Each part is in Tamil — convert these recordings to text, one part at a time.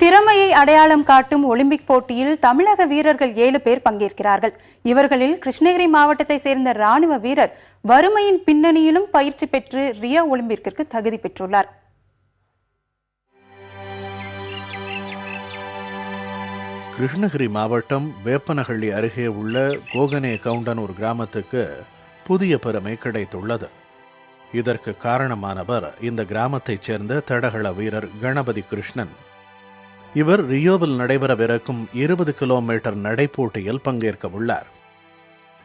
திறமையை அடையாளம் காட்டும் ஒலிம்பிக் போட்டியில் தமிழக வீரர்கள் 7 பேர் பங்கேற்கிறார்கள். இவர்களில் கிருஷ்ணகிரி மாவட்டத்தை சேர்ந்த ராணுவ வீரர் வறுமையின் பின்னணியிலும் பயிற்சி பெற்று ரியோ ஒலிம்பிக்கிற்கு தகுதி பெற்றுள்ளார். கிருஷ்ணகிரி மாவட்டம் வேப்பனஹள்ளி அருகே உள்ள கோகனே கவுண்டனூர் கிராமத்துக்கு புதிய பெருமை கிடைத்துள்ளது. இதற்கு காரணமானவர் இந்த கிராமத்தைச் சேர்ந்த தடகள வீரர் கணபதி கிருஷ்ணன். இவர் ரியோவில் நடைபெறவிருக்கும் 20 கிலோமீட்டர் நடைப்போட்டியில் பங்கேற்க உள்ளார்.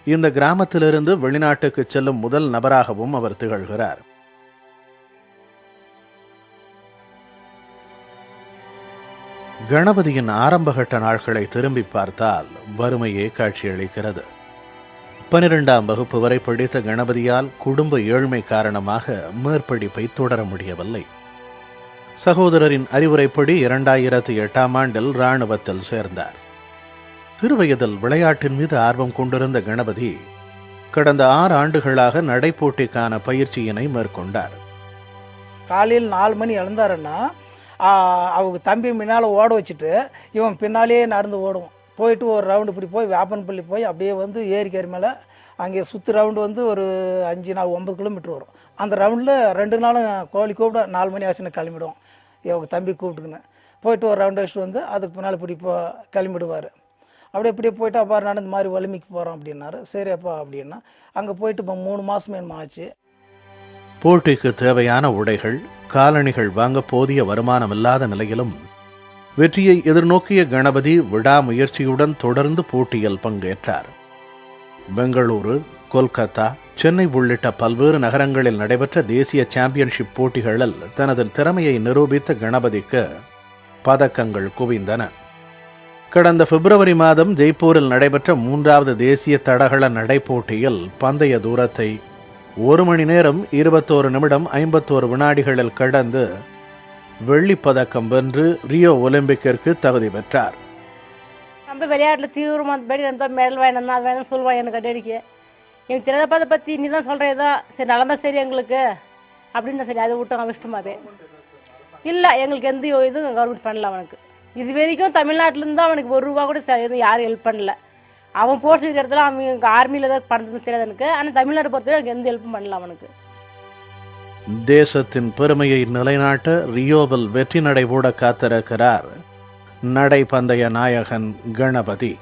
இந்த கிராமத்திலிருந்து வெளிநாட்டுக்கு செல்லும் முதல் நபராகவும் அவர் திகழ்கிறார். கணபதியின் ஆரம்பகட்ட நாட்களை திரும்பி பார்த்தால் வறுமையே காட்சியளிக்கிறது. 12ஆம் வகுப்பு வரை படித்த கணபதியால் குடும்ப ஏழ்மை காரணமாக மேற்படிப்பை தொடர முடியவில்லை. சகோதரரின் அறிவுரைப்படி 2008ஆம் ஆண்டில் இராணுவத்தில் சேர்ந்தார். சிறுவயதில் விளையாட்டின் மீது ஆர்வம் கொண்டிருந்த கணபதி கடந்த 6 ஆண்டுகளாக நடைப்போட்டிக்கான பயிற்சியினை மேற்கொண்டார். காலையில் 4 மணி எழுந்தாருன்னா அவங்க தம்பி முன்னால் ஓட வச்சுட்டு இவன் பின்னாலேயே நடந்து ஓடுவோம். போயிட்டு ஒரு ரவுண்டு இப்படி போய் வேப்பன்பள்ளி போய் அப்படியே வந்து ஏரிக்கரை மேலே அங்கே சுற்று ரவுண்டு வந்து ஒரு 5 நாள் 9 கிலோமீட்டர் வரும். அந்த ரவுண்டில் 2 நாளும் கோழி கூப்பிட 4 மணி ஆச்சுன்னு கிளம்பிடுவோம். இவங்க தம்பி கூப்பிட்டுக்குன்னு போயிட்டு ஒரு ரவுண்டு அடிச்சுட்டு வந்து அதுக்கு பின்னால் இப்படி கிளம்பிடுவார். அப்படியே போயிட்டு அப்பா நான் இந்த மாதிரி ஒலிம்பிக்கு போகிறோம் அப்படின்னாரு. சரி அப்பா அப்படின்னா அங்கே போயிட்டு இப்போ 3 மாதம் என்னமோ ஆச்சு. போட்டிக்கு தேவையான உடைகள் காலணிகள் வாங்க போதிய வருமானம் இல்லாத நிலையிலும் வெற்றியை எதிர்நோக்கிய கணபதி விடாமுயற்சியுடன் தொடர்ந்து போட்டியில் பங்கேற்றார். பெங்களூரு, கொல்கத்தா, சென்னை உள்ளிட்ட பல்வேறு நகரங்களில் நடைபெற்ற தேசிய சாம்பியன்ஷிப் போட்டிகளில் தனது திறமையை நிரூபித்த கணபதிக்கு பதக்கங்கள் குவிந்தன. கடந்த பிப்ரவரி மாதம் ஜெய்ப்பூரில் நடைபெற்ற 3வது தேசிய தடகள நடைப்போட்டியில் பந்தய தூரத்தை 1 மணி நேரம் 21 நிமிடம் 51 வினாடிகளில் கடந்து வெள்ளிப்பதக்கம் வென்று ரியோ ஒலிம்பிக்கிற்கு தகுதி பெற்றார். நம்ம விளையாட்டில் தீவிரமாக மெடல் வேணும் அது வேணும் சொல்லுவான். எனக்கு அடிக்க எனக்கு தெரியாதப்ப அதை பற்றி நீ தான் சொல்கிற ஏதோ சரி நடந்தால் சரி எங்களுக்கு அப்படின்னு சரி அதை விட்டோம் இஷ்டமாவே இல்லை. எங்களுக்கு எந்த இதுவும் கவர்மெண்ட் பண்ணல. அவனுக்கு இது வரைக்கும் தமிழ்நாட்டிலேருந்து அவனுக்கு 1 ரூபா கூட எதுவும் யாரும் ஹெல்ப் பண்ணல. அவன் போஸ்ட் இருக்கிற இடத்துல அவன் ஆர்மியில் ஏதாவது பண்ணுறதுன்னு தெரியாது எனக்கு. ஆனால் தமிழ்நாட்டை பொறுத்தவரை எனக்கு எந்த ஹெல்ப்பும் பண்ணல அவனுக்கு. தேசத்தின் பெருமையை நிலைநாட்ட ரியோவில் வெற்றி நடை போட காத்திருக்கிறார் நடைப்பந்தய நாயகன் கணபதி.